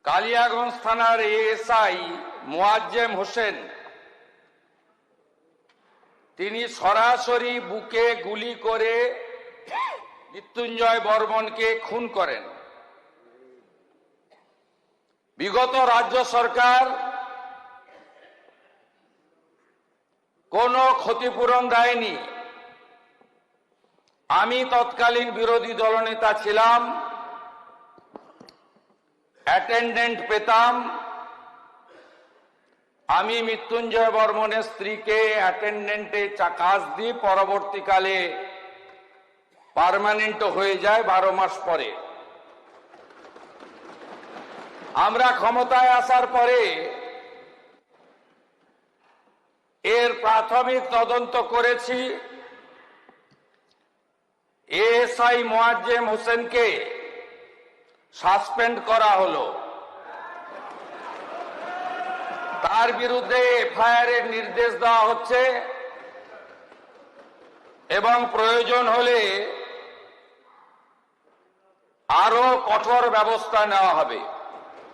কালিয়াগঞ্জ থানার এএসআই মোয়াজ্জেম হোসেন তিনি সরাসরি বুকে গুলি করে মৃত্যুঞ্জয় বর্মনকে খুন করেন। বিগত রাজ্য সরকার কোনো ক্ষতিপূরণ দেয়নি। আমি তৎকালীন বিরোধী দলনেতা ছিলাম, অ্যাটেন্ডেন্ট পেতাম। আমি মৃত্যুঞ্জয় বর্মনের স্ত্রীকে অ্যাটেন্ডেন্টে কাজ দিই, পরবর্তীকালে পার্মানেন্ট হয়ে যায় 12 মাস পরে। আমরা ক্ষমতায় আসার পরে এর প্রাথমিক তদন্ত করেছি। এএসআই মোয়াজ্জেম হোসেনকে সাসপেন্ড করা হলো, তার বিরুদ্ধে এফআইআর এর নির্দেশ দেওয়া হচ্ছে এবং প্রয়োজন হলে আরো কঠোর ব্যবস্থা নেওয়া হবে।